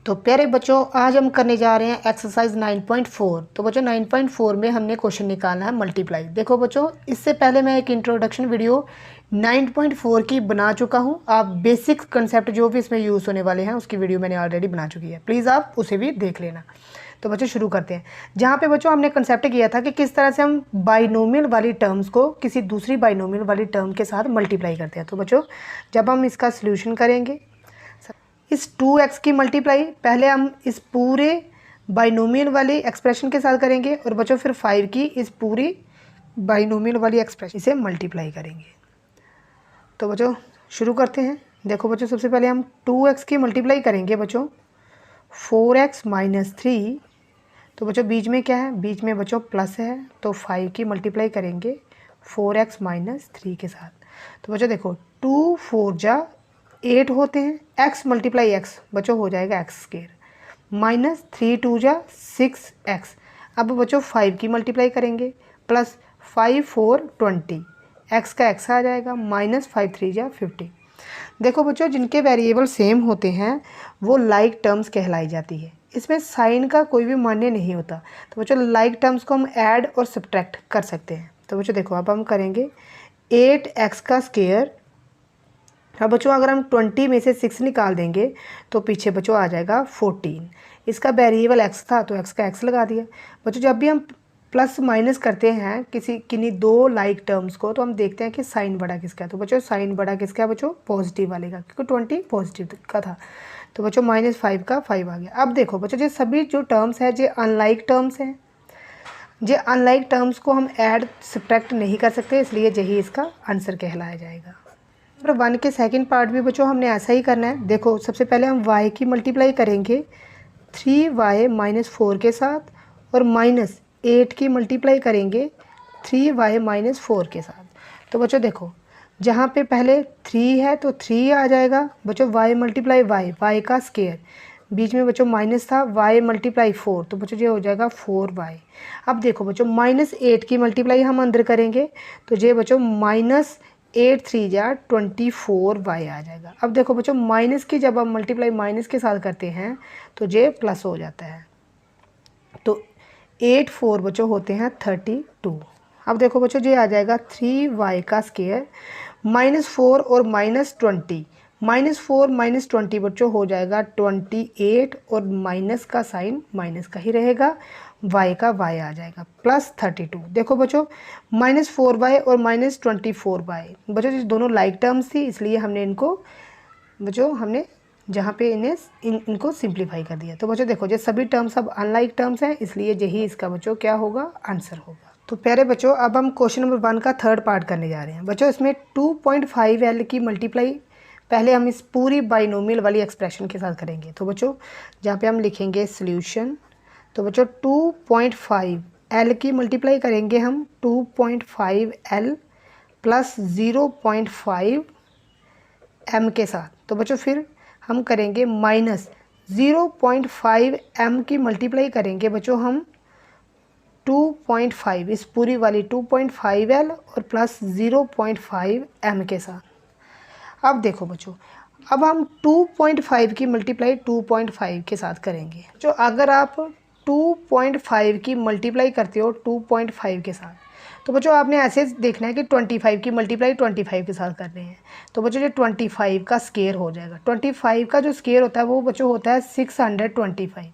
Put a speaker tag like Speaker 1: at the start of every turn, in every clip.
Speaker 1: तो प्यारे बच्चों, आज हम करने जा रहे हैं एक्सरसाइज 9.4। तो बच्चों 9.4 में हमने क्वेश्चन निकालना है मल्टीप्लाई। देखो बच्चों, इससे पहले मैं एक इंट्रोडक्शन वीडियो 9.4 की बना चुका हूं। आप बेसिक कंसेप्ट जो भी इसमें यूज़ होने वाले हैं उसकी वीडियो मैंने ऑलरेडी बना चुकी है, प्लीज़ आप उसे भी देख लेना। तो बच्चों शुरू करते हैं। जहाँ पे बच्चों हमने कंसेप्ट किया था कि किस तरह से हम बाइनोमियल वाली टर्म्स को किसी दूसरी बाइनोमियल वाली टर्म के साथ मल्टीप्लाई करते हैं। तो बच्चों जब हम इसका सोल्यूशन करेंगे, इस 2x की मल्टीप्लाई पहले हम इस पूरे बाइनोमियल वाली एक्सप्रेशन के साथ करेंगे और बच्चों फिर 5 की इस पूरी बाइनोमियल वाली एक्सप्रेशन इसे मल्टीप्लाई करेंगे। तो बच्चों शुरू करते हैं। देखो बच्चों, सबसे पहले हम 2x की मल्टीप्लाई करेंगे बच्चों 4x माइनस 3। तो बच्चों बीच में क्या है, बीच में बच्चों प्लस है, तो 5 की मल्टीप्लाई करेंगे 4x माइनस 3 के साथ। तो बच्चों देखो 2 4 जा 8 होते हैं, x मल्टीप्लाई x बच्चों हो जाएगा एक्स स्क्वायर, माइनस 3 2 जा 6x। अब बच्चों 5 की मल्टीप्लाई करेंगे प्लस 5 4 20, x का x आ जाएगा, माइनस 5 3 जा 50। देखो बच्चों, जिनके वेरिएबल सेम होते हैं वो लाइक टर्म्स कहलाई जाती है। इसमें साइन का कोई भी मान्य नहीं होता। तो बच्चों लाइक टर्म्स को हम ऐड और सब्ट्रैक्ट कर सकते हैं। तो बच्चों देखो, अब हम करेंगे 8x का स्क्वायर। अब बच्चों अगर हम 20 में से 6 निकाल देंगे तो पीछे बच्चों आ जाएगा 14। इसका वेरिएबल x था तो x का x लगा दिया। बच्चों जब भी हम प्लस माइनस करते हैं किन्हीं दो लाइक टर्म्स को, तो हम देखते हैं कि साइन बड़ा किसका है। तो बच्चों साइन बड़ा किसका है बच्चों, पॉजिटिव वाले का, क्योंकि 20 पॉजिटिव का था। तो बच्चों -5 का 5 आ गया। अब देखो बच्चों, ये सभी जो टर्म्स है ये अनलाइक टर्म्स हैं। ये अनलाइक टर्म्स को हम ऐड सब्ट्रैक्ट नहीं कर सकते, इसलिए यही इसका आंसर कहलाया जाएगा। नंबर 1 के सेकंड पार्ट भी बच्चों हमने ऐसा ही करना है। देखो सबसे पहले हम y की मल्टीप्लाई करेंगे 3y माइनस 4 के साथ और माइनस 8 की मल्टीप्लाई करेंगे 3y माइनस 4 के साथ। तो बच्चों देखो, जहाँ पे पहले 3 है तो 3 आ जाएगा बच्चों, y मल्टीप्लाई y का स्क्वायर, बीच में बच्चों माइनस था, y मल्टीप्लाई 4, तो बच्चों ये हो जाएगा 4y। अब देखो बच्चों -8 की मल्टीप्लाई हम अंदर करेंगे तो ये बच्चों -8 3 जा 24y आ जाएगा। अब देखो बच्चों, माइनस की जब हम मल्टीप्लाई माइनस के साथ करते हैं तो ये प्लस हो जाता है। तो 8 4 बच्चों होते हैं 32। अब देखो बच्चों, ये आ जाएगा 3y का स्क्वायर, -4 और -20, -4 -20 बच्चों हो जाएगा 28, और माइनस का साइन माइनस का ही रहेगा, y का y आ जाएगा प्लस 32। देखो बच्चों -4y और -24y बच्चों ये दोनों लाइक टर्म्स थी, इसलिए हमने इनको बच्चों हमने जहाँ पे इनको सिंप्लीफाई कर दिया। तो बच्चों देखो, ये सभी टर्म्स अब अनलाइक टर्म्स हैं, इसलिए यही इसका बच्चों क्या होगा, आंसर होगा। तो प्यारे बच्चों, अब हम क्वेश्चन नंबर 1 का थर्ड पार्ट करने जा रहे हैं। बच्चों इसमें 2.5l की मल्टीप्लाई पहले हम इस पूरी बाइनोमियल वाली एक्सप्रेशन के साथ करेंगे। तो बच्चों जहाँ पे हम लिखेंगे सोल्यूशन, तो बच्चों 2.5l की मल्टीप्लाई करेंगे हम 2.5l प्लस 0.5m के साथ। तो बच्चों फिर हम करेंगे माइनस 0.5m की मल्टीप्लाई करेंगे बच्चों हम 2.5, इस पूरी वाली 2.5l और प्लस 0.5m के साथ। अब देखो बच्चों, अब हम 2.5 की मल्टीप्लाई 2.5 के साथ करेंगे। जो अगर आप 2.5 की मल्टीप्लाई करते हो 2.5 के साथ, तो बच्चों आपने ऐसे देखना है कि 25 की मल्टीप्लाई 25 के साथ कर रहे हैं। तो बच्चों जो 25 का स्क्वायर हो जाएगा, 25 का जो स्क्वायर होता है वो बच्चों होता है 625।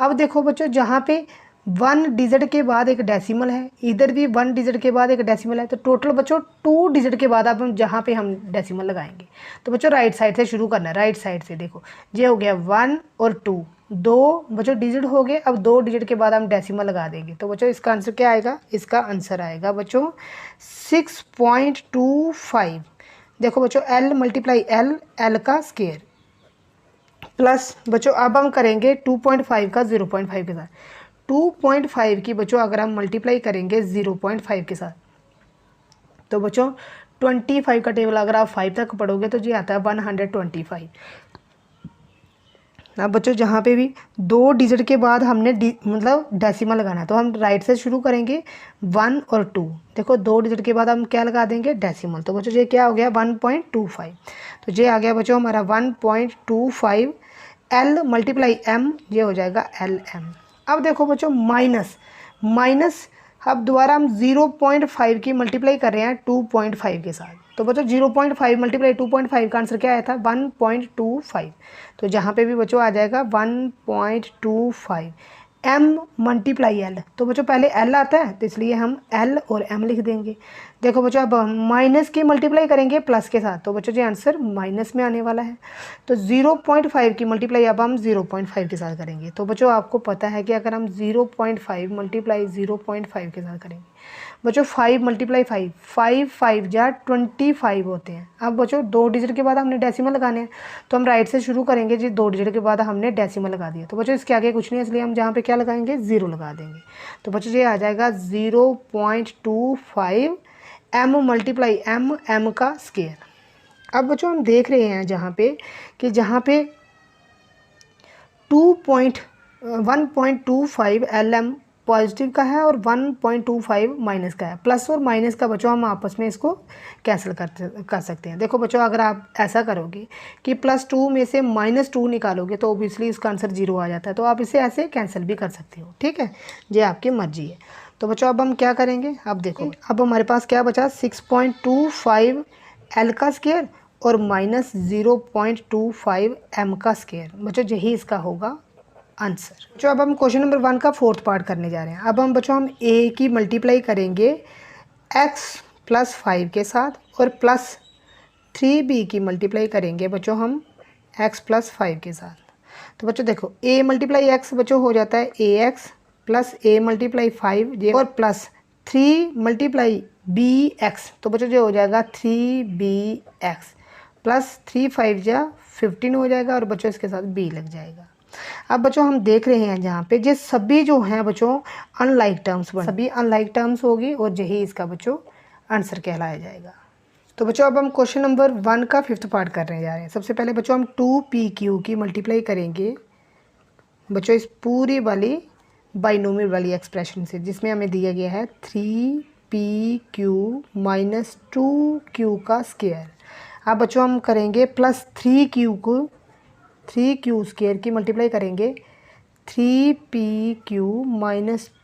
Speaker 1: अब देखो बच्चों, जहाँ पे 1 डिजिट के बाद एक डेसिमल है, इधर भी 1 डिजिट के बाद एक डेसिमल है, तो टोटल बच्चों 2 डिजिट के बाद अब हम जहाँ पे हम डेसिमल लगाएंगे। तो बच्चों राइट साइड से शुरू करना है, राइट साइड से देखो, ये हो गया 1 और 2, 2 बच्चों डिजिट हो गए। अब 2 डिजिट के बाद हम डेसिमल लगा देंगे। तो बच्चों इसका आंसर क्या आएगा, इसका आंसर आएगा बच्चों 6.25। देखो बच्चों l मल्टीप्लाई l का स्क्वायर प्लस बच्चों अब हम करेंगे 2.5 का 0.5 के साथ। 2.5 की बच्चों अगर हम मल्टीप्लाई करेंगे 0.5 के साथ, तो बच्चों 25 का टेबल अगर आप 5 तक पढ़ोगे तो ये आता है 125। अब बच्चों जहाँ पे भी 2 डिजिट के बाद हमने मतलब डेसिमल लगाना है, तो हम राइट से शुरू करेंगे 1 और 2। देखो 2 डिजिट के बाद हम क्या लगा देंगे, डेसिमल। तो बच्चों ये क्या हो गया 1.25। तो ये आ गया बच्चों हमारा 1.25 L मल्टीप्लाई M, ये हो जाएगा LM। अब देखो बच्चों माइनस अब दोबारा हम 0.5 की मल्टीप्लाई कर रहे हैं 2.5 के साथ। तो बच्चों 0.5 मल्टीप्लाई 2.5 का आंसर क्या आया था 1.25। तो जहाँ पे भी बच्चों आ जाएगा 1.25 M मल्टीप्लाई L। तो बच्चों पहले L आता है तो इसलिए हम L और M लिख देंगे। देखो बच्चों अब माइनस की मल्टीप्लाई करेंगे प्लस के साथ, तो बच्चों ये आंसर माइनस में आने वाला है। तो 0.5 की मल्टीप्लाई अब हम 0.5 के साथ करेंगे। तो बच्चों आपको पता है कि अगर हम 0.5 मल्टीप्लाई 0.5 के साथ करेंगे बच्चों 5 मल्टीप्लाई 5, 5 5 जा 25 होते हैं। अब बच्चों 2 डिजिट के बाद हमने डेसिमल लगाने हैं, तो हम राइट से शुरू करेंगे जी। 2 डिजिट के बाद हमने डेसिमल लगा दिया, तो बच्चों इसके आगे कुछ नहीं है, इसलिए हम जहाँ पे क्या लगाएंगे 0 लगा देंगे। तो बच्चों ये आ जाएगा 0.25 M मल्टीप्लाई M का स्केयर। अब बच्चों हम देख रहे हैं जहाँ पे 1.25 LM पॉजिटिव का है और 1.25 माइनस का है। प्लस और माइनस का बच्चों हम आपस में इसको कैंसिल कर सकते हैं। देखो बच्चों अगर आप ऐसा करोगे कि +2 में से -2 निकालोगे तो ओबियसली इसका आंसर 0 आ जाता है। तो आप इसे ऐसे कैंसिल भी कर सकते हो, ठीक है, ये आपकी मर्जी है। तो बच्चों अब हम क्या करेंगे, अब देखो अब हमारे पास क्या बचा 6.25 L का स्केयर और -0.25 M का स्केयर। बच्चों यही इसका होगा आंसर। बच्चों अब हम क्वेश्चन नंबर 1 का 4th पार्ट करने जा रहे हैं। अब हम बच्चों हम A की मल्टीप्लाई करेंगे x + 5 के साथ और +3b की मल्टीप्लाई करेंगे बच्चों हम x + 5 के साथ। तो बच्चों देखो A मल्टीप्लाई x बच्चों हो जाता है AX + A मल्टीप्लाई 5 ये और +3 मल्टीप्लाई BX। तो बच्चों जो हो जाएगा 3BX +3 5 जा 15 हो जाएगा और बच्चों इसके साथ B लग जाएगा। अब बच्चों हम देख रहे हैं जहाँ पे ये सभी जो हैं बच्चों अनलाइक टर्म्स सभी अनलाइक टर्म्स होगी और यही इसका बच्चों आंसर कहलाया जाएगा। तो बच्चों अब हम क्वेश्चन नंबर 1 का 5th पार्ट करने जा रहे हैं। सबसे पहले बच्चों हम 2PQ की मल्टीप्लाई करेंगे बच्चों इस पूरी वाली बाइनोमियल वाली एक्सप्रेशन से, जिसमें हमें दिया गया है 3PQ - 2Q का स्क्वायर। अब बच्चों हम करेंगे +3Q को 3Q स्क्वायर की मल्टीप्लाई करेंगे 3PQ -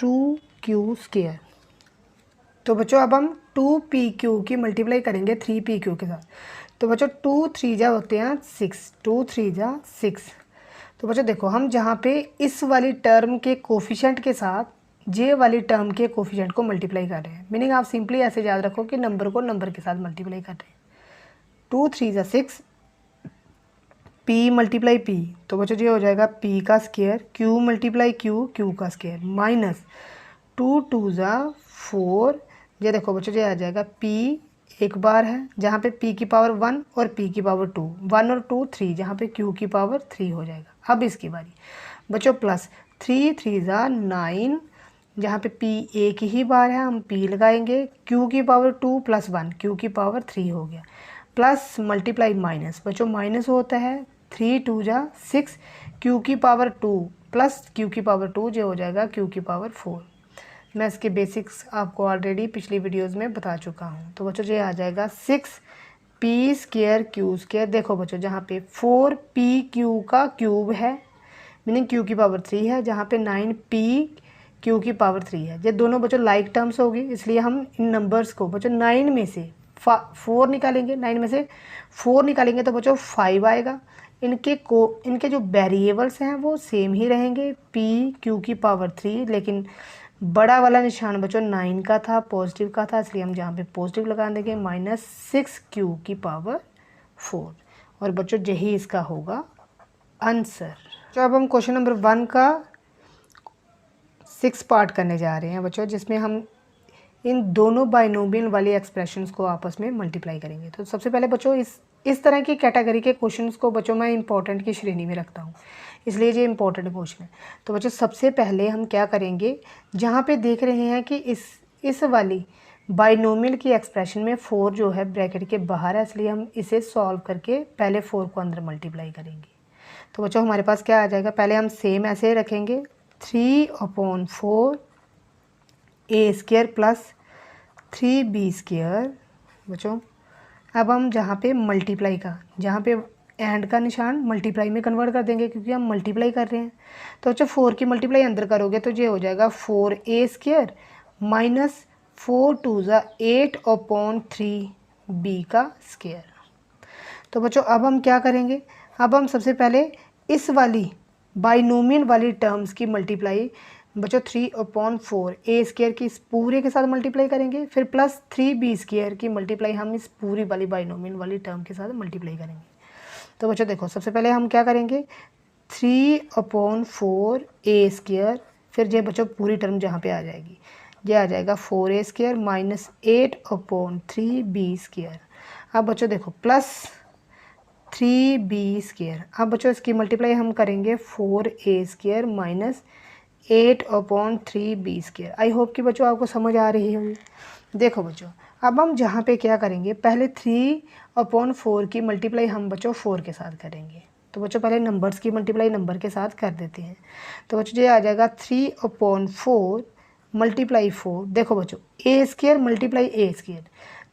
Speaker 1: 2Q स्क्वायर। तो बच्चों अब हम 2PQ की मल्टीप्लाई करेंगे 3PQ के साथ। तो बच्चों 2 3 जा होते हैं 6, 2 3 जा 6। तो बच्चों देखो हम जहाँ पे इस वाली टर्म के कोफिशिएंट के साथ जे वाली टर्म के कोफिशिएंट को मल्टीप्लाई कर रहे हैं, मीनिंग आप सिंपली ऐसे याद रखो कि नंबर को नंबर के साथ मल्टीप्लाई कर रहे हैं। 2 3 जा 6 P मल्टीप्लाई P, तो बच्चों ये हो जाएगा P का स्क्वायर, Q मल्टीप्लाई Q का स्क्वायर -2 2 जा 4। ये देखो बच्चों ये आ जाएगा P एक बार है जहाँ पे P की पावर 1 और P की पावर 2, 1 और 2 3 जहाँ पे Q की पावर 3 हो जाएगा। अब इसकी बारी बच्चों +3 3 जा 9 जहाँ पे P एक ही बार है हम P लगाएंगे, Q की पावर 2 + 1 Q की पावर 3 हो गया, प्लस मल्टीप्लाई माइनस बच्चों माइनस होता है 3 2 जा 6 Q की पावर 2 प्लस Q की पावर 2 जो हो जाएगा Q की पावर 4। मैं इसके बेसिक्स आपको ऑलरेडी पिछली वीडियोस में बता चुका हूँ। तो बच्चों ये आ जाएगा 6P स्क्वायर Q स्क्वायर। देखो बच्चों जहाँ पे 4PQ का क्यूब है मीनिंग Q की पावर 3 है, जहाँ पे 9P Q की पावर 3 है। ये दोनों बच्चों लाइक टर्म्स होगी, इसलिए हम इन नंबर्स को बच्चों 9 में से 4 निकालेंगे, 9 में से 4 निकालेंगे तो बच्चों 5 आएगा। इनके जो वेरिएबल्स हैं वो सेम ही रहेंगे P Q की पावर 3, लेकिन बड़ा वाला निशान बच्चों 9 का था, पॉजिटिव का था, इसलिए हम जहाँ पे पॉजिटिव लगा देंगे -6Q की पावर 4 और बच्चों यही इसका होगा आंसर। तो अब हम क्वेश्चन नंबर 1 का 6 पार्ट करने जा रहे हैं बच्चों, जिसमें हम इन दोनों बाइनोमियल वाली एक्सप्रेशंस को आपस में मल्टीप्लाई करेंगे। तो सबसे पहले बच्चों इस तरह की कैटेगरी के क्वेश्चंस को बच्चों मैं इंपॉर्टेंट की श्रेणी में रखता हूँ, इसलिए ये इंपॉर्टेंट क्वेश्चन है। तो बच्चों सबसे पहले हम क्या करेंगे, जहाँ पे देख रहे हैं कि इस वाली बाइनोमियल की एक्सप्रेशन में 4 जो है ब्रैकेट के बाहर है, इसलिए हम इसे सॉल्व करके पहले 4 को अंदर मल्टीप्लाई करेंगे। तो बच्चों हमारे पास क्या आ जाएगा, पहले हम सेम ऐसे रखेंगे 3/4 A square plus 3B square. बच्चों अब हम जहाँ पे मल्टीप्लाई का, जहाँ पे एंड का निशान मल्टीप्लाई में कन्वर्ट कर देंगे क्योंकि हम मल्टीप्लाई कर रहे हैं। तो बच्चों 4 की मल्टीप्लाई अंदर करोगे तो ये हो जाएगा 4a² माइनस 4 × 8 अपॉन 3b का स्क्वायर। तो बच्चों अब हम क्या करेंगे, अब हम सबसे पहले इस वाली बाइनोमियल वाली टर्म्स की मल्टीप्लाई बच्चों 3/4 a² की इस पूरे के साथ मल्टीप्लाई करेंगे, फिर प्लस 3b² की मल्टीप्लाई हम इस पूरी वाली बाइनोमियल वाली टर्म के साथ मल्टीप्लाई करेंगे। तो बच्चों देखो सबसे पहले हम क्या करेंगे 3/4 a², फिर ये बच्चों पूरी टर्म जहाँ पे आ जाएगी ये आ जाएगा 4a² माइनस 8/3b²। अब बच्चों देखो प्लस 3b²। अब बच्चों इसकी मल्टीप्लाई हम करेंगे 4a² minus 8/3b²। I hope कि बच्चों आपको समझ आ रही होगी। देखो बच्चों अब हम जहाँ पे क्या करेंगे पहले 3/4 की मल्टीप्लाई हम बच्चों 4 के साथ करेंगे। तो बच्चों पहले नंबर्स की मल्टीप्लाई नंबर के साथ कर देते हैं। तो बच्चों ये आ जाएगा 3/4 मल्टीप्लाई 4। देखो बच्चों a² मल्टीप्लाई a²,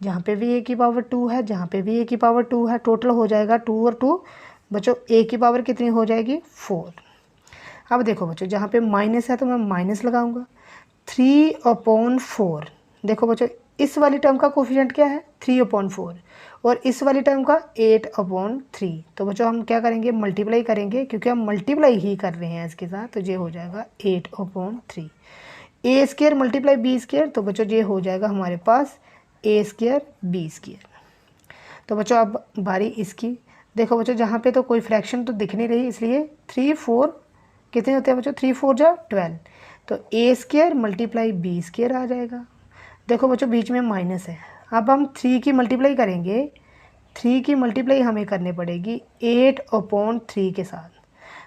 Speaker 1: जहाँ पे भी a की पावर 2 है, जहाँ पे भी a की पावर 2 है, टोटल हो जाएगा 2 और 2 बच्चों a की पावर कितनी हो जाएगी 4। अब देखो बच्चों जहाँ पे माइनस है तो मैं माइनस लगाऊंगा 3/4। देखो बच्चों इस वाली टर्म का कोफिशिएंट क्या है 3/4 और इस वाली टर्म का 8/3। तो बच्चों हम क्या करेंगे मल्टीप्लाई करेंगे क्योंकि हम मल्टीप्लाई ही कर रहे हैं इसके साथ, तो ये हो जाएगा 8/3। a² मल्टीप्लाई b², तो बच्चों ये हो जाएगा हमारे पास a² b²। तो बच्चों अब बारी इसकी। देखो बच्चों जहाँ पे तो कोई फ्रैक्शन तो दिख नहीं रही, इसलिए 3 4 कितने होते हैं बच्चों 3 4 जा 12, तो a² मल्टीप्लाई b² आ जाएगा। देखो बच्चों बीच में माइनस है, अब हम 3 की मल्टीप्लाई करेंगे, 3 की मल्टीप्लाई हमें करनी पड़ेगी 8/3 के साथ।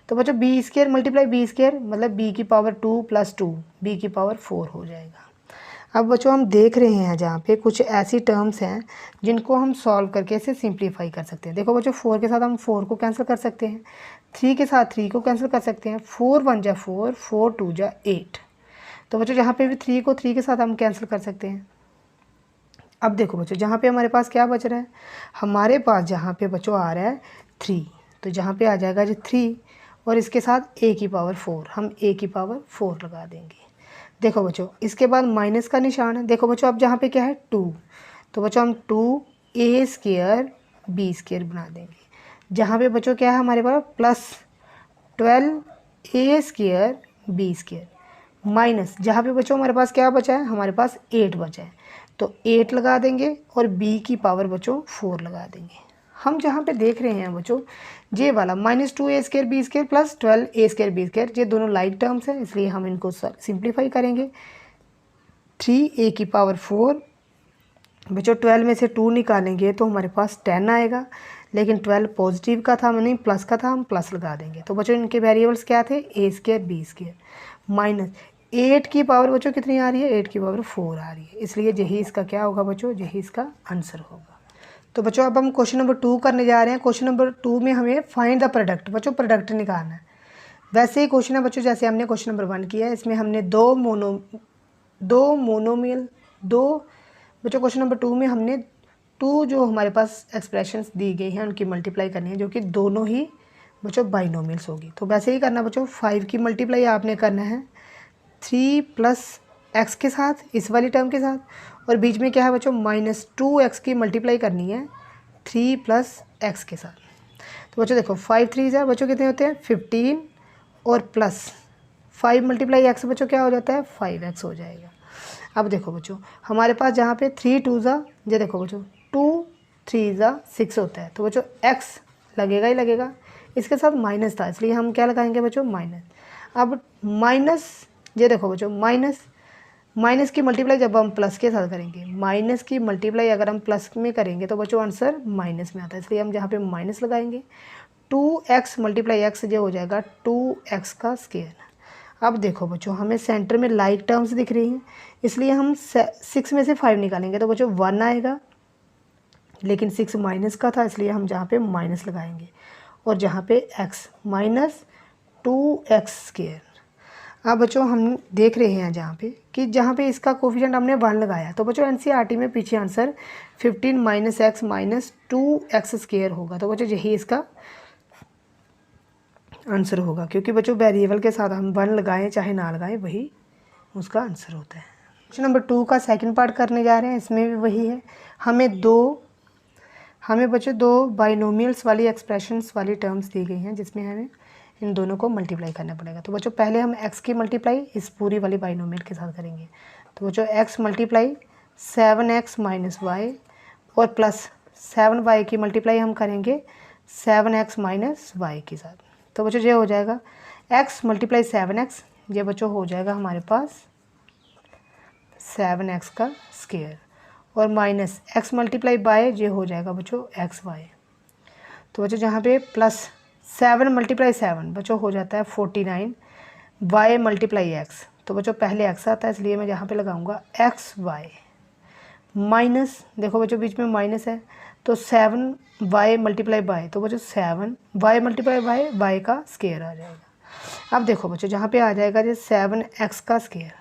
Speaker 1: तो बच्चों b² मल्टीप्लाई b² मतलब b की पावर 2 + 2 b की पावर 4 हो जाएगा। अब बच्चों हम देख रहे हैं जहाँ पे कुछ ऐसी टर्म्स हैं जिनको हम सॉल्व करके इसे सिंप्लीफाई कर सकते हैं। देखो बच्चों 4 के साथ हम 4 को कैंसिल कर सकते हैं, 3 के साथ 3 को कैंसिल कर सकते हैं, 4 1 जा 4, 4 2 जा 8। तो बच्चों जहाँ पे भी 3 को 3 के साथ हम कैंसिल कर सकते हैं। अब देखो बच्चों जहाँ पे हमारे पास क्या बच रहा है, हमारे पास जहाँ पे बच्चों आ रहा है 3, तो जहाँ पे आ जाएगा जो 3 और इसके साथ a की पावर 4, हम a की पावर 4 लगा देंगे। देखो बच्चों इसके बाद माइनस का निशान है। देखो बच्चों अब जहाँ पे क्या है 2, तो बच्चों हम 2a² b² बना देंगे। जहाँ पे बच्चों क्या है हमारे पास प्लस 12a² b² माइनस जहाँ पे बच्चों हमारे पास क्या बचा है, हमारे पास 8 बचा है, तो 8 लगा देंगे और b की पावर बच्चों 4 लगा देंगे। हम जहाँ पे देख रहे हैं बच्चों ये वाला -2a² b² plus 12a² b², ये दोनों लाइक टर्म्स हैं इसलिए हम इनको सिंप्लीफाई करेंगे। 3a की पावर 4 बच्चों 12 में से 2 निकालेंगे तो हमारे पास 10 आएगा, लेकिन 12 पॉजिटिव का था नहीं प्लस का था, हम प्लस लगा देंगे। तो बच्चों इनके वेरिएबल्स क्या थे a² b² माइनस 8 की पावर बच्चों कितनी आ रही है 8 की पावर 4 आ रही है, इसलिए यही इसका क्या होगा बच्चों, यही इसका आंसर होगा। तो बच्चों अब हम क्वेश्चन नंबर 2 करने जा रहे हैं। क्वेश्चन नंबर 2 में हमें फाइंड द प्रोडक्ट, बच्चों प्रोडक्ट निकालना है। वैसे ही क्वेश्चन है बच्चों जैसे हमने क्वेश्चन नंबर 1 किया है, इसमें हमने दो मोनोमियल बच्चों क्वेश्चन नंबर 2 में हमने 2 जो हमारे पास एक्सप्रेशंस दी गई हैं उनकी मल्टीप्लाई करनी है, जो कि दोनों ही बच्चों बाइनोमियल्स होगी। तो वैसे ही करना बच्चों, 5 की मल्टीप्लाई आपने करना है 3 + x के साथ, इस वाली टर्म के साथ, और बीच में क्या है बच्चों -2x की मल्टीप्लाई करनी है 3 + x के साथ। तो बच्चों देखो 5 3 है बच्चों कितने होते हैं 15 और प्लस 5 × x बच्चों क्या हो जाता है 5x हो जाएगा। अब देखो बच्चों हमारे पास जहाँ पे 3 2 जा, ये देखो बच्चों 2 3 जा 6 होता है, तो बच्चों x लगेगा ही लगेगा, इसके साथ माइनस था इसलिए हम क्या लगाएंगे बच्चों माइनस। अब माइनस ये देखो बच्चों माइनस की मल्टीप्लाई जब हम प्लस के साथ करेंगे, माइनस की मल्टीप्लाई अगर हम प्लस में करेंगे तो बच्चों आंसर माइनस में आता है, इसलिए हम जहाँ पे माइनस लगाएंगे 2x × x ये हो जाएगा 2x का स्क्वायर। अब देखो बच्चों हमें सेंटर में लाइक टर्म्स दिख रही हैं, इसलिए हम 6 में से 5 निकालेंगे तो बच्चों 1 आएगा, लेकिन 6 माइनस का था इसलिए हम जहाँ पे माइनस लगाएंगे, और जहाँ पे x -2x²। अब बच्चों हम देख रहे हैं जहाँ पे कि जहाँ पे इसका कोफिशिएंट हमने 1 लगाया, तो बच्चों एनसीईआरटी में पीछे answer 15 minus x minus 2x² होगा। तो बच्चों यही इसका आंसर होगा, क्योंकि बच्चों वेरिएबल के साथ हम 1 लगाएं चाहे ना लगाएं वही उसका आंसर होता है। क्वेश्चन नंबर 2 का सेकंड पार्ट करने जा रहे हैं। इसमें भी वही है, हमें बच्चों दो बाइनोमियल्स वाली एक्सप्रेशंस वाली टर्म्स दी गई हैं, जिसमें हमें इन दोनों को मल्टीप्लाई करना पड़ेगा। तो बच्चों पहले हम x की मल्टीप्लाई इस पूरी वाली बाइनोमियल के साथ करेंगे। तो बच्चों x multiply 7x minus Y और प्लस 7y की मल्टीप्लाई हम करेंगे 7x माइनस वाई के साथ। तो बच्चों ये हो जाएगा x मल्टीप्लाई 7x, ये बच्चों हो जाएगा हमारे पास 7x का स्क्वायर, और माइनस x मल्टीप्लाई बाय ये हो जाएगा बच्चों xy। तो बच्चों जहाँ पे प्लस 7 मल्टीप्लाई 7 बच्चों हो जाता है 49 y मल्टीप्लाई x। तो बच्चों पहले x आता है, इसलिए मैं यहाँ पे लगाऊंगा xy माइनस, देखो बच्चों बीच में माइनस है, तो 7y मल्टीप्लाई बाय, तो बच्चों 7y मल्टीप्लाई बाय y का स्क्वायर आ जाएगा। अब देखो बच्चों जहाँ पे आ जाएगा ये 7x का स्क्वायर,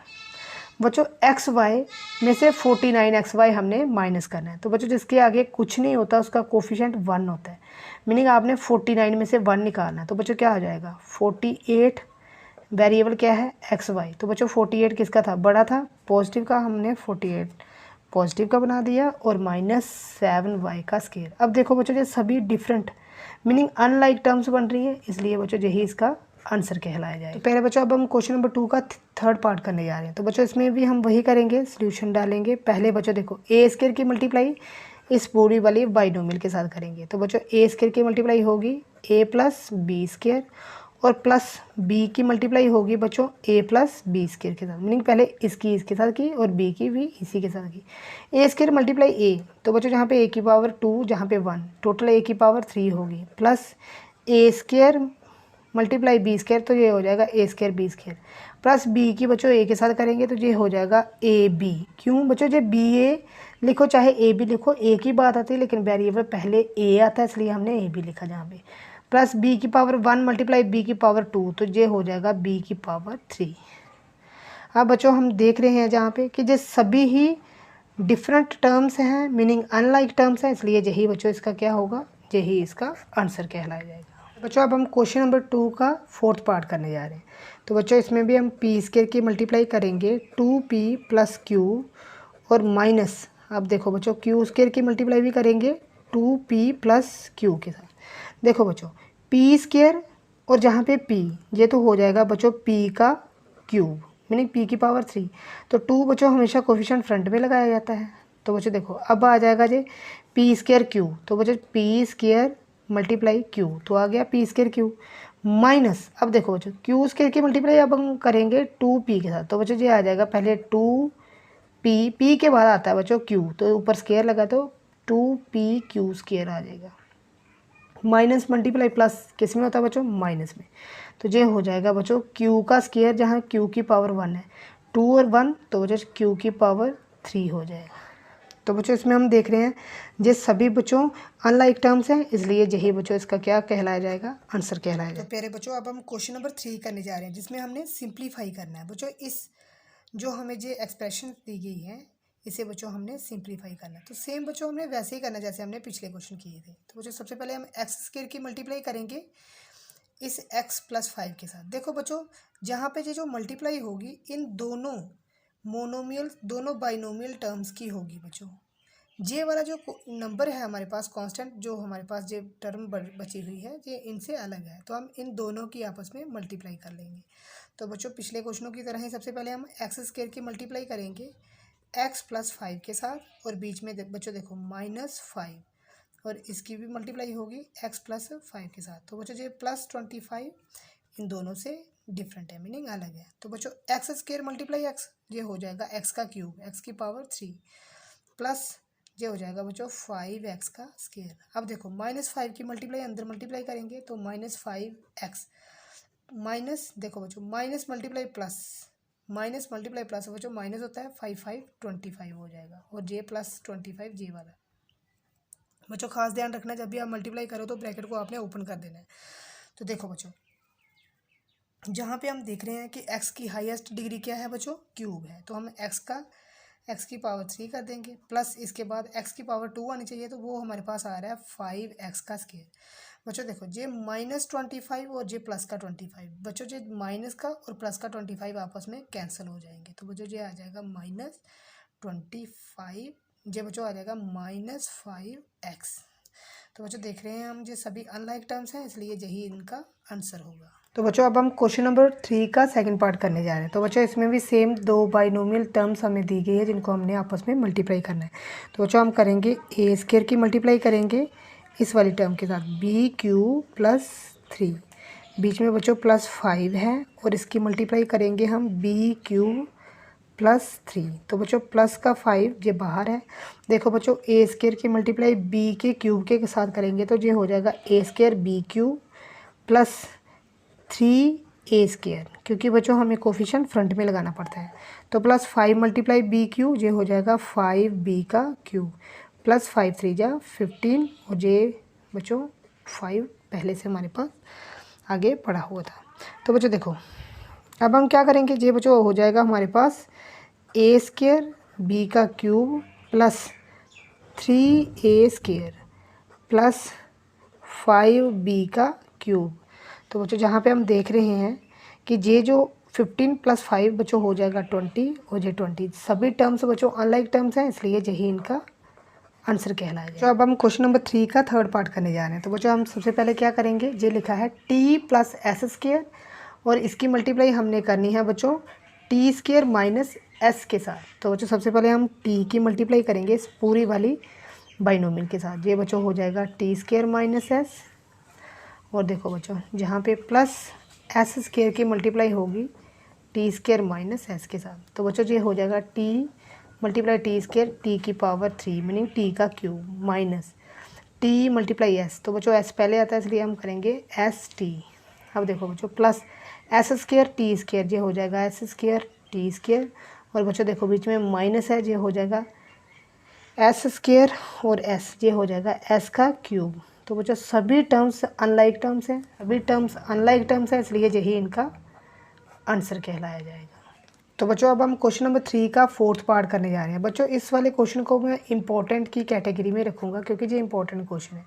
Speaker 1: बच्चों xy में से 49xy हमने माइनस करना है। तो बच्चों जिसके आगे कुछ नहीं होता उसका कोफिशिएंट 1 होता है, मीनिंग आपने 49 में से 1 निकालना है। तो बच्चों क्या आ जाएगा 48, वेरिएबल क्या है xy। तो बच्चों 48 किसका था, बड़ा था, पॉजिटिव का, हमने 48 पॉजिटिव का बना दिया, और माइनस 7y का स्क्वायर। अब देखो बच्चों ये सभी डिफरेंट मीनिंग अनलाइक टर्म्स बन रही है, इसलिए बच्चों यही इसका आंसर कहलाया जाए। तो पहले बच्चों अब हम क्वेश्चन नंबर 2 का थर्ड पार्ट करने जा रहे हैं। तो बच्चों इसमें भी हम वही करेंगे, सॉल्यूशन डालेंगे। पहले बच्चों देखो ए स्क्वायर की मल्टीप्लाई इस पूरी वाली बाइनोमियल के साथ करेंगे। तो बच्चों ए स्क्वायर की मल्टीप्लाई होगी a प्लस बी स्क्वायर, और प्लस b की मल्टीप्लाई होगी बच्चों a प्लस बी स्क्वायर के साथ, मीनिंग पहले इसकी इसके साथ की और b की भी इसी के साथ की। ए स्क्वायर मल्टीप्लाई a, तो बच्चों जहाँ पे a की पावर 2 जहाँ पे 1, टोटल a की पावर 3 होगी, plus a square multiply B square, तो ये हो जाएगा a square B square, plus b की बच्चों a के साथ करेंगे तो ये हो जाएगा ए बी। क्यों बच्चों, जो बी ए लिखो चाहे ए बी लिखो, ए की बात आती है, लेकिन वेरिएबल पहले ए आता है इसलिए हमने ए बी लिखा जहाँ पे, प्लस बी की पावर 1 मल्टीप्लाई बी की पावर 2, तो ये हो जाएगा बी की पावर 3। अब बच्चों हम देख रहे हैं जहाँ पे कि ये सभी ही डिफरेंट टर्म्स हैं, मीनिंग अनलाइक टर्म्स हैं, इसलिए यही बच्चों इसका क्या होगा, यही इसका आंसर कहलाया जाएगा। बच्चों अब हम क्वेश्चन नंबर 2 का फोर्थ पार्ट करने जा रहे हैं। तो बच्चों इसमें भी हम पी स्क्वायर की मल्टीप्लाई करेंगे 2p प्लस क्यू, और माइनस, अब देखो बच्चों क्यू स्क्वायर की मल्टीप्लाई भी करेंगे 2p प्लस क्यू के साथ। देखो बच्चों पी स्क्वायर और जहाँ पे p, ये तो हो जाएगा बच्चों p का क्यूब, मीनिंग p की पावर 3। तो 2 बच्चों हमेशा कोफिशिएंट फ्रंट में लगाया जाता है। तो बच्चों देखो अब आ जाएगा जे पी स्क्वायर क्यू, तो बच्चों पी स्क्वायर मल्टीप्लाई क्यू, तो आ गया पी स्क्वायर क्यू, माइनस, अब देखो बच्चों क्यू स्क्वायर की मल्टीप्लाई अब हम करेंगे 2p के साथ। तो बच्चों ये आ जाएगा पहले 2p, p के बाद आता है बच्चों q, तो ऊपर स्क्वायर लगा तो 2p क्यू स्क्वायर आ जाएगा, माइनस मल्टीप्लाई प्लस किस में होता है बच्चों, माइनस में। तो ये हो जाएगा बच्चों q का स्क्वायर, जहाँ q की पावर 1 है, 2 और 1, तो बच्चों q की पावर 3 हो जाएगा। तो बच्चों इसमें हम देख रहे हैं ये सभी बच्चों अनलाइक टर्म्स हैं, इसलिए यही बच्चों इसका क्या कहलाया जाएगा, आंसर कहलाया जाएगा। तो प्यारे बच्चों अब हम क्वेश्चन नंबर 3 करने जा रहे हैं, जिसमें हमने सिंप्लीफाई करना है। बच्चों इस जो हमें जो एक्सप्रेशन दी गई है इसे बच्चों हमने सिंप्लीफाई करना है। तो सेम बच्चों हमने वैसे ही करना जैसे हमने पिछले क्वेश्चन किए थे। तो बच्चों सबसे पहले हम एक्स स्क्वायर की मल्टीप्लाई करेंगे इस x प्लस 5 के साथ। देखो बच्चों जहाँ पे ये जो मल्टीप्लाई होगी इन दोनों मोनोमियल, दोनों बाइनोमियल टर्म्स की होगी बच्चों। ये वाला जो नंबर है हमारे पास कांस्टेंट, जो हमारे पास जो टर्म बची हुई है ये इनसे अलग है, तो हम इन दोनों की आपस में मल्टीप्लाई कर लेंगे। तो बच्चों पिछले क्वेश्चनों की तरह ही सबसे पहले हम एक्स स्क्वायर की मल्टीप्लाई करेंगे x प्लस 5 के साथ, और बीच में बच्चों देखो माइनस 5, और इसकी भी मल्टीप्लाई होगी x प्लस 5 के साथ। तो बच्चों ये प्लस 25 इन दोनों से डिफरेंट है, मीनिंग अलग है। तो बच्चों एक्स स्क्वायर मल्टीप्लाई x, ये हो जाएगा x का क्यूब, x की पावर 3, प्लस ये हो जाएगा बच्चों 5x का स्क्वायर। अब देखो माइनस 5 की मल्टीप्लाई अंदर मल्टीप्लाई करेंगे तो माइनस 5x, माइनस देखो बच्चों माइनस मल्टीप्लाई प्लस बच्चों माइनस होता है 5 5 25 हो जाएगा, और j प्लस 25 जे वाला। बच्चों खास ध्यान रखना जब भी आप मल्टीप्लाई करो तो ब्रैकेट को आपने ओपन कर देना है। तो देखो बच्चों जहाँ पे हम देख रहे हैं कि x की हाईएस्ट डिग्री क्या है बच्चों, क्यूब है, तो हम x की पावर 3 कर देंगे, प्लस इसके बाद x की पावर 2 आनी चाहिए, तो वो हमारे पास आ रहा है 5x का स्क्वायर। बच्चों देखो जे -25 और जे प्लस का 25, बच्चों जे माइनस का और प्लस का 25 आपस में कैंसिल हो जाएंगे, तो बच्चों ये आ जाएगा -25, जे बच्चों आ जाएगा -5x। तो बच्चों देख रहे हैं हम ये सभी अनलाइक टर्म्स हैं, इसलिए यही इनका आंसर होगा। तो बच्चों अब हम क्वेश्चन नंबर 3 का सेकंड पार्ट करने जा रहे हैं। तो बच्चों इसमें भी सेम दो बाइनोमियल टर्म्स हमें दी गई है जिनको हमने आपस में मल्टीप्लाई करना है। तो बच्चों हम करेंगे ए स्क्वायर की मल्टीप्लाई करेंगे इस वाली टर्म के साथ BQ + 3, बीच में बच्चों +5 है, और इसकी मल्टीप्लाई करेंगे हम BQ + 3। तो बच्चों प्लस का 5 ये बाहर है। देखो बच्चों ए स्क्वायर की मल्टीप्लाई बी के क्यूब के साथ करेंगे तो ये हो जाएगा A² BQ + 3A², क्योंकि बच्चों हमें कोफिशिएंट फ्रंट में लगाना पड़ता है। तो +5 × BQ ये हो जाएगा 5B का क्यूब, +5 3 जा 15, और ये बच्चों 5 पहले से हमारे पास आगे पढ़ा हुआ था। तो बच्चों देखो अब हम क्या करेंगे, ये बच्चों हो जाएगा हमारे पास A² B का क्यूब + 3A² + 5B का क्यूब। तो बच्चों जहाँ पे हम देख रहे हैं कि ये जो 15 + 5 बच्चों हो जाएगा 20, और ये 20 सभी टर्म्स बच्चों अनलाइक टर्म्स हैं, इसलिए यही इनका आंसर कहलाएगा। तो अब हम क्वेश्चन नंबर 3 का थर्ड पार्ट करने जा रहे हैं। तो बच्चों हम सबसे पहले क्या करेंगे, ये लिखा है t + s², और इसकी मल्टीप्लाई हमने करनी है बच्चों t² - s के साथ। तो बच्चों सबसे पहले हम t की मल्टीप्लाई करेंगे इस पूरी वाली बाइनोमियल के साथ, ये बच्चों हो जाएगा t² - s, और देखो बच्चों जहाँ पे प्लस s² की मल्टीप्लाई होगी t² - s के साथ। तो बच्चों ये हो जाएगा t × t², t की पावर 3 मीनिंग t का क्यूब, माइनस t × s, तो बच्चों s पहले आता है इसलिए हम करेंगे st। अब देखो बच्चों प्लस s² t², ये हो जाएगा s² t², और बच्चों देखो बीच में माइनस है, ये हो जाएगा s² और s, ये हो जाएगा s का क्यूब। तो बच्चों सभी टर्म्स अनलाइक टर्म्स हैं, इसलिए यही इनका आंसर कहलाया जाएगा। तो बच्चों अब हम क्वेश्चन नंबर 3 का फोर्थ पार्ट करने जा रहे हैं। बच्चों इस वाले क्वेश्चन को मैं इंपॉर्टेंट की कैटेगरी में रखूँगा, क्योंकि ये इंपॉर्टेंट क्वेश्चन है।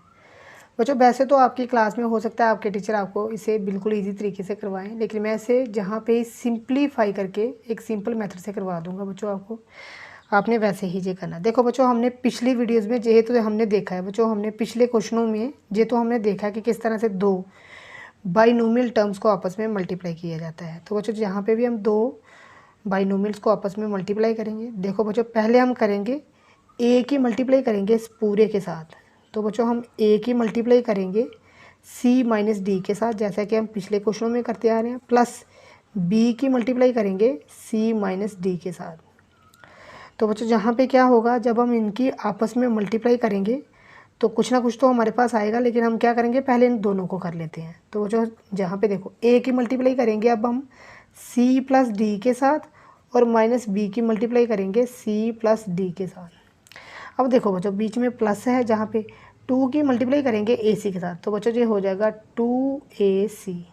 Speaker 1: बच्चों वैसे तो आपकी क्लास में हो सकता है आपके टीचर आपको इसे बिल्कुल ईजी तरीके से करवाएं, लेकिन मैं इसे जहाँ पे सिंप्लीफाई करके एक सिंपल मेथड से करवा दूँगा बच्चों आपको, आपने वैसे ही ये करना। देखो बच्चों हमने पिछली वीडियोज़ में जेहेतु हमने देखा है बच्चों, हमने पिछले क्वेश्चनों में जेहेतु हमने देखा है कि किस तरह से दो बाइनोमियल टर्म्स को आपस में मल्टीप्लाई किया जाता है। तो बच्चों यहाँ पे भी हम दो बाइनोमियल्स को आपस में मल्टीप्लाई करेंगे। देखो बच्चों पहले हम करेंगे a की मल्टीप्लाई करेंगे इस पूरे के साथ। तो बच्चों हम a की मल्टीप्लाई करेंगे c - d के साथ, जैसा कि हम पिछले क्वेश्चनों में करते आ रहे हैं, प्लस b की मल्टीप्लाई करेंगे c - d के साथ। तो बच्चों जहाँ पे क्या होगा, जब हम इनकी आपस में मल्टीप्लाई करेंगे तो कुछ ना कुछ तो हमारे पास आएगा, लेकिन हम क्या करेंगे पहले इन दोनों को कर लेते हैं। तो बच्चों जहाँ पे देखो a की मल्टीप्लाई करेंगे अब हम c + d के साथ, और -b की मल्टीप्लाई करेंगे c + d के साथ। अब देखो बच्चों बीच में प्लस है, जहाँ पे 2 की मल्टीप्लाई करेंगे ac के साथ। तो बच्चों ये हो जाएगा 2ac,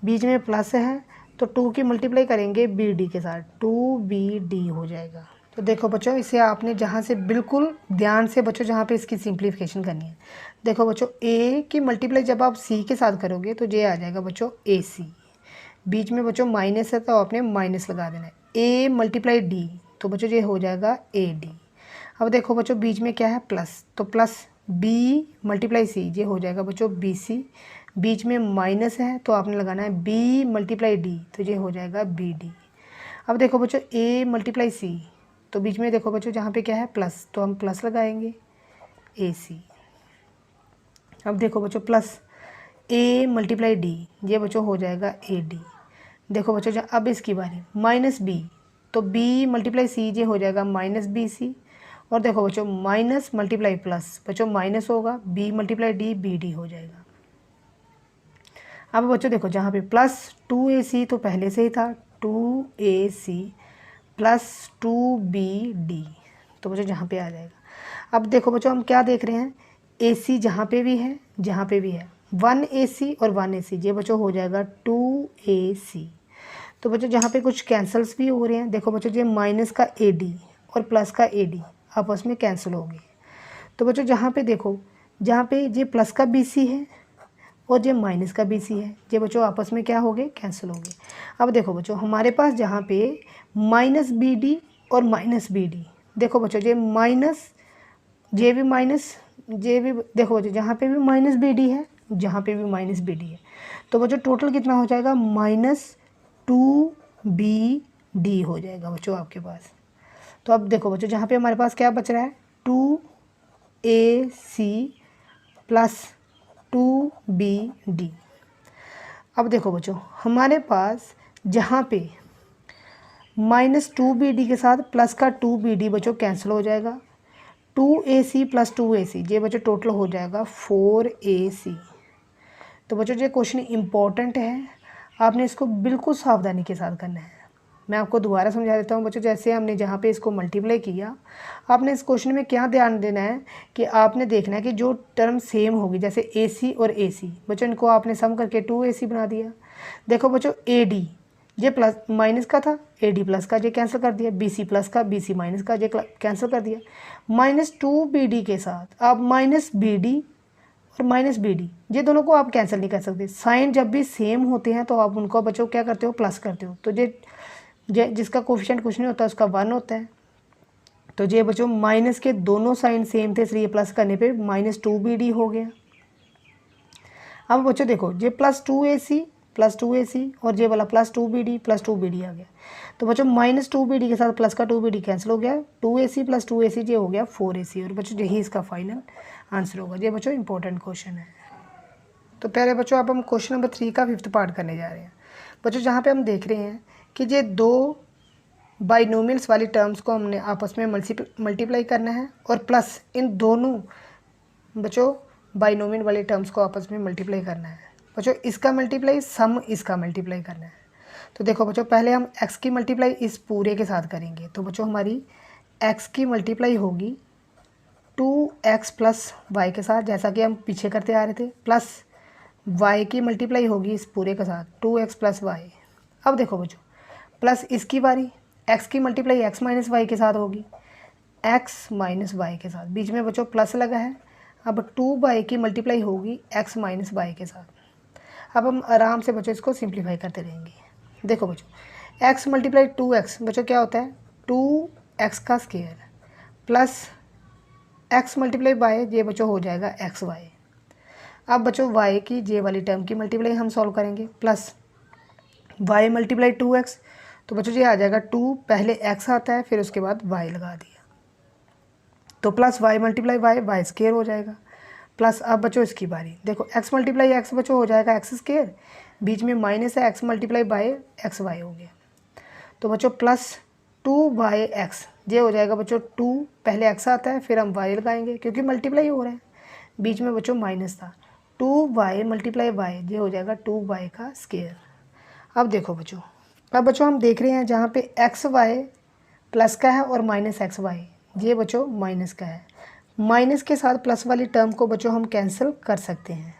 Speaker 1: बीच में प्लस है तो 2 की मल्टीप्लाई करेंगे bd के साथ, 2bd हो जाएगा। तो देखो बच्चों इसे आपने जहाँ से बिल्कुल ध्यान से बच्चों जहाँ पे इसकी सिंप्लीफिकेशन करनी है। देखो बच्चों a की मल्टीप्लाई जब आप c के साथ करोगे तो ये आ जाएगा बच्चों ac, बीच में बच्चों माइनस है तो आपने माइनस लगा देना है, a × d, तो बच्चों ये हो जाएगा ad। अब देखो बच्चों बीच में क्या है प्लस, तो प्लस b × c, ये हो जाएगा बच्चों bc, बीच में माइनस है तो आपने लगाना है b × d, तो ये हो जाएगा bd। अब देखो बच्चों a × c, तो बीच में देखो बच्चों जहाँ पे क्या है प्लस, तो हम प्लस लगाएंगे ac। अब देखो बच्चों प्लस a × d, ये बच्चों हो जाएगा ad। देखो बच्चों अब इसकी बारी -b, तो b × c, ये हो जाएगा -bc, और देखो बच्चों माइनस × प्लस, बच्चों माइनस होगा b × d bd हो जाएगा। अब बच्चों देखो जहाँ पे प्लस 2ac तो पहले से ही था, 2ac + 2bd, तो बच्चों जहाँ पे आ जाएगा। अब देखो बच्चों हम क्या देख रहे हैं, ac जहाँ पे भी है 1ac और 1ac, ये बच्चों हो जाएगा 2 AC। तो बच्चों जहाँ पे कुछ कैंसल्स भी हो रहे हैं, देखो बच्चों ये माइनस का AD और प्लस का AD आपस में कैंसिल हो गए। तो बच्चों जहाँ पे देखो, जहाँ पे ये प्लस का BC है और ये माइनस का BC है, ये बच्चों आपस में क्या हो गए, कैंसिल हो गए। अब देखो बच्चों हमारे पास जहाँ पे माइनस BD और माइनस BD, देखो बच्चों ये माइनस जे भी माइनस जे भी, देखो बच्चों जहाँ पे भी माइनस BD है, जहाँ पे भी माइनस BD है, तो बच्चों टोटल कितना हो जाएगा, -2BD हो जाएगा बच्चों आपके पास। तो अब देखो बच्चों जहाँ पे हमारे पास क्या बच रहा है, 2AC प्लस 2BD। अब देखो बच्चों हमारे पास जहाँ पे -2BD के साथ प्लस का 2BD बच्चों कैंसिल हो जाएगा, 2AC प्लस 2AC ये बच्चों टोटल हो जाएगा 4AC। तो बच्चों ये क्वेश्चन इम्पॉर्टेंट है, आपने इसको बिल्कुल सावधानी के साथ करना है। मैं आपको दोबारा समझा देता हूँ बच्चों, जैसे हमने जहाँ पे इसको मल्टीप्लाई किया, आपने इस क्वेश्चन में क्या ध्यान देना है कि आपने देखना है कि जो टर्म सेम होगी, जैसे AC और AC बच्चों इनको आपने सम करके 2AC बना दिया। देखो बच्चों AD ये प्लस माइनस का था, AD प्लस का ये कैंसिल कर दिया, BC प्लस का BC माइनस का ये कैंसिल कर दिया। -2BD के साथ आप -BD और -BD ये दोनों को आप कैंसिल नहीं कर सकते। साइन जब भी सेम होते हैं तो आप उनको बच्चों क्या करते हो, प्लस करते हो। तो ये जिसका कोफिशिएंट कुछ नहीं होता उसका 1 होता है। तो ये बच्चों माइनस के दोनों साइन सेम थे, इसलिए प्लस करने पे -2BD हो गया। अब बच्चों देखो ये प्लस 2AC और ये वाला +2BD प्लस 2BD आ गया। तो बच्चों -2BD के साथ प्लस का 2BD कैंसिल हो गया, 2AC प्लस 2AC ये हो गया 4AC। और बच्चों यही इसका फाइनल आंसर होगा। ये बच्चों इंपॉर्टेंट क्वेश्चन है। तो प्यारे बच्चों अब हम क्वेश्चन नंबर 3 का 5th पार्ट करने जा रहे हैं। बच्चों जहाँ पे हम देख रहे हैं कि ये दो बाइनोमियल्स वाली टर्म्स को हमने आपस में मल्टीप्लाई करना है और प्लस इन दोनों बच्चों बाइनोमियल वाले टर्म्स को आपस में मल्टीप्लाई करना है। बच्चों इसका मल्टीप्लाई सम इसका मल्टीप्लाई करना है। तो देखो बच्चों पहले हम x की मल्टीप्लाई इस पूरे के साथ करेंगे। तो बच्चों हमारी x की मल्टीप्लाई होगी 2x प्लस y के साथ, जैसा कि हम पीछे करते आ रहे थे, प्लस y की मल्टीप्लाई होगी इस पूरे के साथ 2x प्लस y। अब देखो बच्चों प्लस इसकी बारी, x की मल्टीप्लाई x माइनस y के साथ होगी, x माइनस y के साथ, बीच में बच्चों प्लस लगा है। अब 2y की मल्टीप्लाई होगी x माइनस y के साथ। अब हम आराम से बच्चों इसको सिंप्लीफाई करते रहेंगे। देखो बच्चों x मल्टीप्लाई 2x बच्चों क्या होता है, 2x का square plus x multiply y ये बच्चों हो जाएगा xy। अब बच्चों y की जे वाली टर्म की मल्टीप्लाई हम सॉल्व करेंगे, प्लस y मल्टीप्लाई 2x। तो बच्चों ये आ जाएगा 2, पहले x आता है फिर उसके बाद y लगा दिया, तो plus y multiply y square हो जाएगा। प्लस अब बच्चों इसकी बारी, देखो x मल्टीप्लाई x बच्चों हो जाएगा x स्क्वायर, बीच में माइनस है, x मल्टीप्लाई बाय xy हो गया। तो बच्चों प्लस 2yx ये हो जाएगा बच्चों 2, पहले x आता है फिर हम y लगाएंगे क्योंकि मल्टीप्लाई हो रहा है, बीच में बच्चों माइनस था, 2y मल्टीप्लाई y ये हो जाएगा 2y का स्क्वायर। अब देखो बच्चों, अब बच्चों हम देख रहे हैं जहाँ पे xy प्लस का है और माइनस xy ये बच्चों माइनस का है, माइनस के साथ प्लस वाली टर्म को बच्चों हम कैंसिल कर सकते हैं।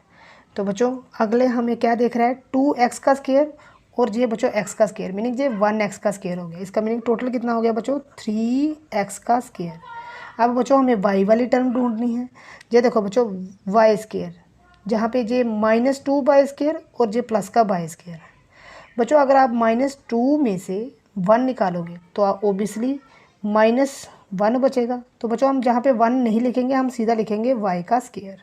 Speaker 1: तो बच्चों अगले हमें क्या देख रहा है, 2x का स्क्वायर और ये बच्चों x का स्क्वायर, मीनिंग ये 1x का स्क्वायर हो गया। इसका मीनिंग टोटल कितना हो गया बच्चों, 3x का स्क्वायर। अब बच्चों हमें y वाली टर्म ढूंढनी है। ये देखो बच्चों y स्क्वायर, जहाँ पे ये -2y स्क्वायर और ये प्लस का y स्क्वायर। बच्चों अगर आप -2 में से 1 निकालोगे तो ओबियसली -1 बचेगा। तो बच्चों हम जहाँ पे 1 नहीं लिखेंगे, हम सीधा लिखेंगे y का स्क्वायर।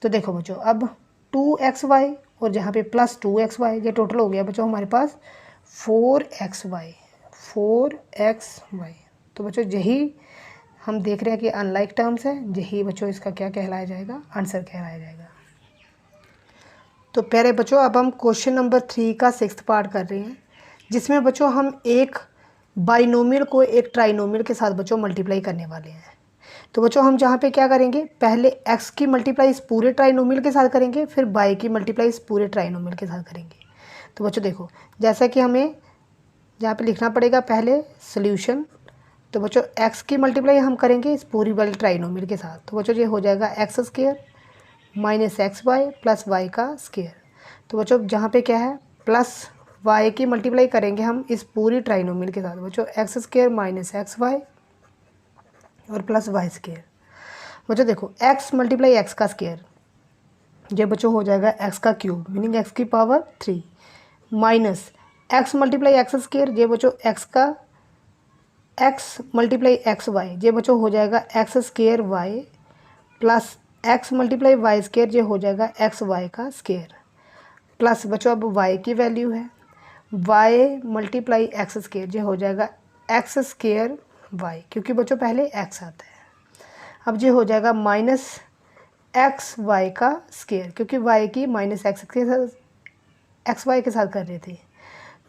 Speaker 1: तो देखो बच्चों अब 2xy और जहाँ पे प्लस 2xy ये टोटल हो गया बच्चों हमारे पास 4xy। तो बच्चों यही हम देख रहे हैं कि अनलाइक टर्म्स है, यही बच्चों इसका क्या कहलाया जाएगा, आंसर कहलाया जाएगा। तो प्यारे बच्चों अब हम क्वेश्चन नंबर 3 का 6th पार्ट कर रहे हैं, जिसमें बच्चों हम एक बाइनोमियल को एक ट्राइनोमियल के साथ बच्चों मल्टीप्लाई करने वाले हैं। तो बच्चों हम जहाँ पे क्या करेंगे, पहले x की मल्टीप्लाई इस पूरे ट्राइनोमियल के साथ करेंगे, फिर y की मल्टीप्लाई इस पूरे ट्राइनोमियल के साथ करेंगे। तो बच्चों देखो जैसा कि हमें यहाँ पे लिखना पड़ेगा पहले सॉल्यूशन। तो बच्चों x की मल्टीप्लाई हम करेंगे इस पूरी वाली ट्राइनोमियल के साथ। तो बच्चों ये हो जाएगा x square minus xy plus y का स्क्वायर। तो बच्चों जहाँ पे क्या है प्लस वाई की मल्टीप्लाई करेंगे हम इस पूरी ट्राइनोमियल के साथ बच्चों, X square minus X Y और प्लस वाई स्क्वायर। बच्चों देखो एक्स मल्टीप्लाई एक्स का स्क्वायर ये बच्चों हो जाएगा एक्स का क्यूब मीनिंग एक्स की power 3 minus X multiply X square ये बच्चों एक्स मल्टीप्लाई एक्स वाई ये बच्चों हो जाएगा X square Y plus X multiply Y square ये हो जाएगा एक्स वाई का स्क्वायर प्लस बच्चों अब वाई की वैल्यू है वाई मल्टीप्लाई एक्स स्क्वायर ये हो जाएगा एक्स स्क्वायर वाई क्योंकि बच्चों पहले एक्स आता है। अब ये हो जाएगा माइनस एक्स वाई का स्क्वायर क्योंकि वाई की माइनस एक्स के साथ एक्स वाई के साथ कर रहे थे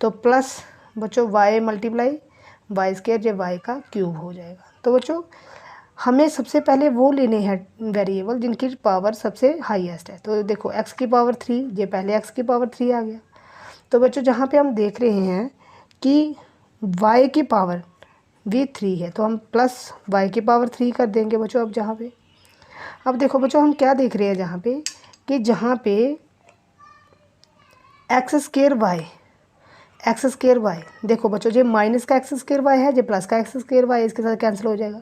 Speaker 1: तो प्लस बच्चों वाई मल्टीप्लाई वाई स्क्वायर ये वाई का क्यूब हो जाएगा। तो बच्चों हमें सबसे पहले वो लेने हैं वेरिएबल जिनकी पावर सबसे हाईएस्ट है। तो देखो x की पावर 3 ये पहले x की पावर 3 आ गया। तो बच्चों जहाँ पे हम देख रहे हैं कि y की पावर भी 3 है तो हम प्लस y की पावर 3 कर देंगे बच्चों। अब जहाँ पे अब देखो बच्चों हम क्या देख रहे हैं जहाँ पे कि जहाँ पे एक्स स्क्वायर वाई देखो बच्चों ये माइनस का एक्स स्क्वायर वाई है ये प्लस का एक्स स्क्वायर वाई इसके साथ कैंसिल हो जाएगा।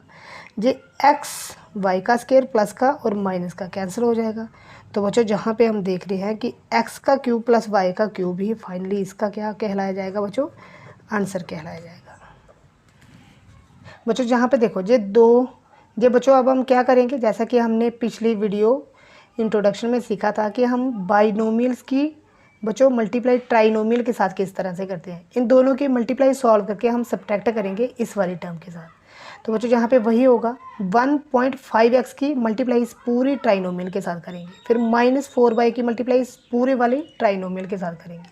Speaker 1: ये एक्स वाई का स्क्वायर प्लस का और माइनस का कैंसिल हो जाएगा। तो बच्चों जहाँ पे हम देख रहे हैं कि एक्स का क्यूब प्लस वाई का क्यूब ही फाइनली इसका क्या कहलाया जाएगा बच्चों, आंसर कहलाया जाएगा। बच्चों जहाँ पे देखो ये बच्चों अब हम क्या करेंगे जैसा कि हमने पिछली वीडियो इंट्रोडक्शन में सीखा था कि हम बाइनोमियल्स की बच्चों मल्टीप्लाई ट्राइनोमियल के साथ किस तरह से करते हैं। इन दोनों की मल्टीप्लाई सॉल्व करके हम सबट्रैक्ट करेंगे इस वाली टर्म के साथ। तो बच्चों जहाँ पे वही होगा 1.5x की मल्टीप्लाई इस पूरी ट्राइनोमियल के साथ करेंगे फिर -4y की मल्टीप्लाई इस पूरे वाले ट्राइनोमियल के साथ करेंगे।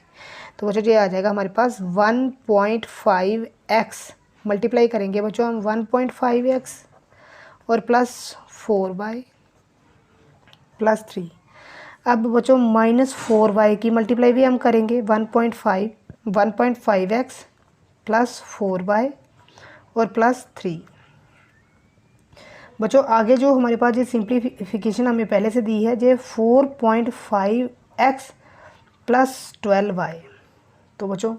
Speaker 1: तो बच्चों ये आ जाएगा हमारे पास 1.5x मल्टीप्लाई करेंगे बच्चों हम 1.5x और प्लस 4y प्लस 3। अब बच्चों -4y की मल्टीप्लाई भी हम करेंगे 1.5x प्लस 4y और प्लस 3। बच्चों आगे जो हमारे पास ये सिंप्लीफिकेशन हमें पहले से दी है ये 4.5x प्लस 12y। तो बच्चों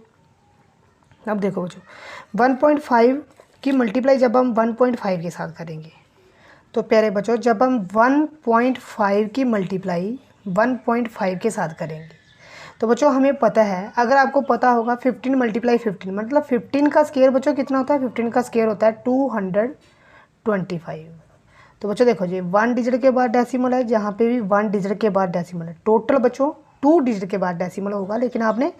Speaker 1: अब देखो बच्चों 1.5 की मल्टीप्लाई जब हम 1.5 के साथ करेंगे तो प्यारे बच्चों जब हम 1.5 की मल्टीप्लाई 1.5 के साथ करेंगे तो बच्चों हमें पता है, अगर आपको पता होगा 15 मल्टीप्लाई 15 मतलब 15 का स्क्वायर बच्चों कितना होता है, 15 का स्क्वायर होता है 225। तो बच्चों देखो जी 1 डिजिट के बाद डेसिमल है, जहाँ पे भी 1 डिजिट के बाद डेसिमल है। टोटल बच्चों 2 डिजिट के बाद डेसिमल होगा लेकिन आपने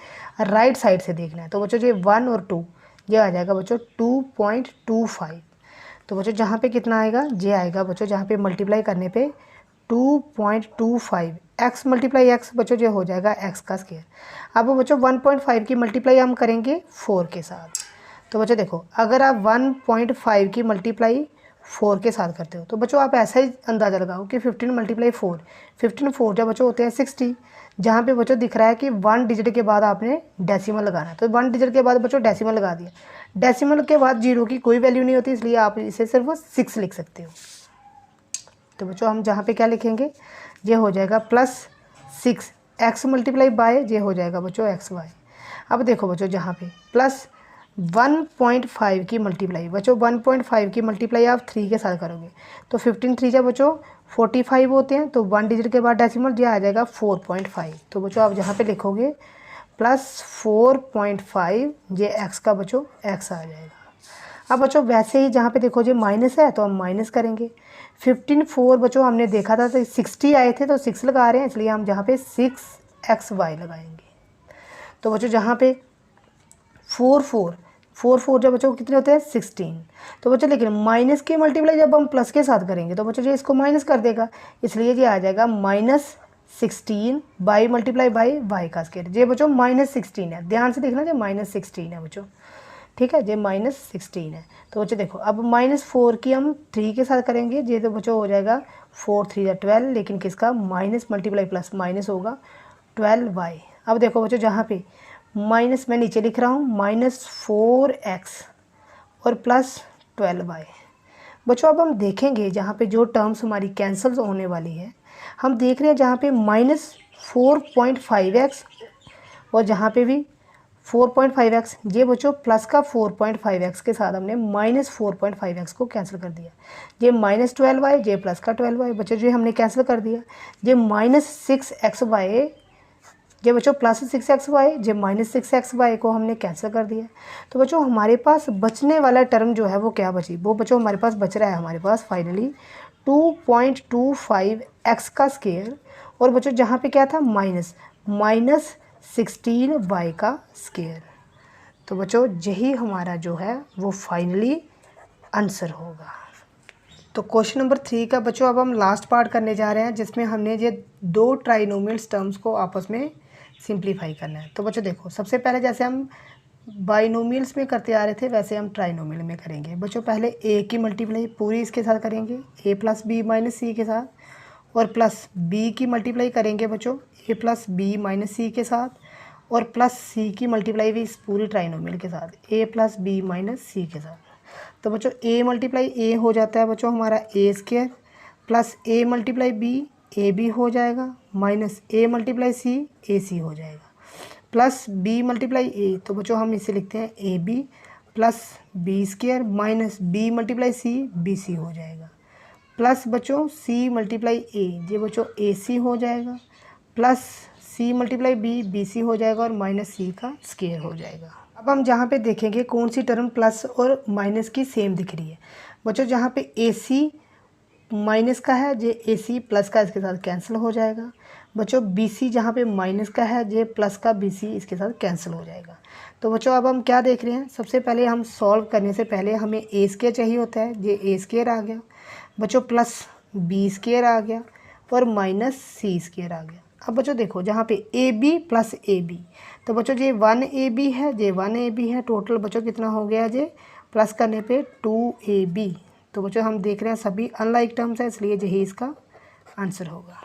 Speaker 1: राइट साइड से देखना है। तो बच्चों ये 1 और 2 ये आ जाएगा बच्चों 2.25। तो बच्चों जहाँ पे कितना आएगा ये आएगा बच्चों जहाँ पे मल्टीप्लाई करने पे 2.25 x मल्टीप्लाई x बच्चों जो हो जाएगा x का स्क्वायर। अब बच्चों 1.5 की मल्टीप्लाई हम करेंगे 4 के साथ। तो बच्चों देखो अगर आप 1.5 की मल्टीप्लाई 4 के साथ करते हो तो बच्चों आप ऐसा ही अंदाज़ा लगाओ कि 15 मल्टीप्लाई 4 15 4 जब बच्चों होते हैं 60, जहाँ पे बच्चों दिख रहा है कि 1 डिजिट के बाद आपने डेसिमल लगाना है। तो 1 डिजिट के बाद बच्चों डेसिमल लगा दिया, डेसिमल के बाद 0 की कोई वैल्यू नहीं होती इसलिए आप इसे सिर्फ 6 लिख सकते हो। तो बच्चों हम जहाँ पे क्या लिखेंगे ये हो जाएगा प्लस 6 x मल्टीप्लाई बाय ये हो जाएगा बच्चों एक्स वाई। अब देखो बच्चों जहाँ पे प्लस 1.5 की मल्टीप्लाई बच्चों 1.5 की मल्टीप्लाई आप 3 के साथ करोगे तो 15 3 जब बच्चों 45 होते हैं तो 1 डिजिट के बाद डेसिमल ये आ जाएगा 4.5। तो बच्चों आप जहाँ पे लिखोगे प्लस 4.5 ये x का बच्चों x आ जाएगा। अब बच्चों वैसे ही जहाँ पे देखो जो माइनस है तो हम माइनस करेंगे। 15 4 बच्चों हमने देखा था तो 60 आए थे तो 6 लगा रहे हैं इसलिए हम जहाँ पे 6xy लगाएंगे। तो बच्चों जहाँ पे 4 4 जब बच्चों कितने होते हैं 16। तो बच्चों लेकिन माइनस की मल्टीप्लाई जब हम प्लस के साथ करेंगे तो बच्चों जो इसको माइनस कर देगा इसलिए ये आ जाएगा -16 बाई मल्टीप्लाई बाई वाई का स्क्वायर। ये बच्चों -16 है, ध्यान से देखना जो -16 है बच्चों, ठीक है ये -16 है। तो बच्चों देखो अब -4 की हम 3 के साथ करेंगे ये तो बच्चों हो जाएगा 4 3 12 लेकिन किसका माइनस मल्टीप्लाई प्लस माइनस होगा 12y। अब देखो बच्चों जहाँ पे माइनस मैं नीचे लिख रहा हूँ -4x और प्लस 12y। बच्चों अब हम देखेंगे जहाँ पे जो टर्म्स हमारी कैंसिल होने वाली है हम देख रहे हैं जहाँ पे -4.5x और जहाँ पे भी 4.5x, ये बच्चों प्लस का 4.5x के साथ हमने माइनस 4.5x को कैंसिल कर दिया। ये -12y, ये प्लस का 12y बच्चों जो हमने कैंसिल कर दिया। ये -6xy, ये बच्चों प्लस 6xy, ये -6xy को हमने कैंसिल कर दिया। तो बच्चों हमारे पास बचने वाला टर्म जो है वो क्या बची, वो बच्चों हमारे पास बच रहा है हमारे पास फाइनली 2.25x का स्क्वायर, और बच्चों जहाँ पे क्या था -16y का स्क्वायर। तो बच्चों यही हमारा जो है वो फाइनली आंसर होगा। तो क्वेश्चन नंबर 3 का बच्चों अब हम लास्ट पार्ट करने जा रहे हैं, जिसमें हमने ये दो ट्राइनोमियल्स टर्म्स को आपस में सिंप्लीफाई करना है। तो बच्चों देखो, सबसे पहले जैसे हम बाइनोमियल्स में करते आ रहे थे वैसे हम ट्राइनोमियल में करेंगे। बच्चों पहले ए की मल्टीप्लाई पूरी इसके साथ करेंगे, ए प्लस बी माइनस सी के साथ, और प्लस बी की मल्टीप्लाई करेंगे बच्चों ए प्लस बी माइनस सी के साथ, और प्लस सी की मल्टीप्लाई भी इस पूरी ट्राइनोमियल के साथ ए प्लस बी माइनस सी के साथ। तो बच्चों ए मल्टीप्लाई ए हो जाता है बच्चों हमारा a square, plus a multiply b a b हो जाएगा, माइनस ए मल्टीप्लाई सी ए सी हो जाएगा, प्लस बी मल्टीप्लाई ए, तो बच्चों हम इसे लिखते हैं A B plus B square, minus B multiply C B C हो जाएगा, प्लस बच्चों सी मल्टीप्लाई ए, ये बच्चों ए सी हो जाएगा, plus C multiply B B C हो जाएगा, और माइनस सी का स्क्वायर हो जाएगा। अब हम जहाँ पे देखेंगे कौन सी टर्म प्लस और माइनस की सेम दिख रही है। बच्चों जहाँ पे ए सी माइनस का है, ये ए सी प्लस का इसके साथ कैंसिल हो जाएगा। बच्चों बी सी जहाँ पे माइनस का है, ये प्लस का बी सी इसके साथ कैंसिल हो जाएगा। तो बच्चों अब हम क्या देख रहे हैं, सबसे पहले हम सॉल्व करने से पहले हमें ए स्क्वायर चाहिए होता है, ये ए स्क्वायर आ गया बच्चों, प्लस बी स्क्वायर आ गया, और माइनस सी स्क्वायर आ गया। अब बच्चों देखो जहाँ पे A B plus A B, तो बच्चों ये 1ab है, ये 1ab है, टोटल बच्चों कितना हो गया, ये प्लस करने पे 2ab। तो बच्चों हम देख रहे हैं सभी अनलाइक टर्म्स है, इसलिए यही इसका आंसर होगा।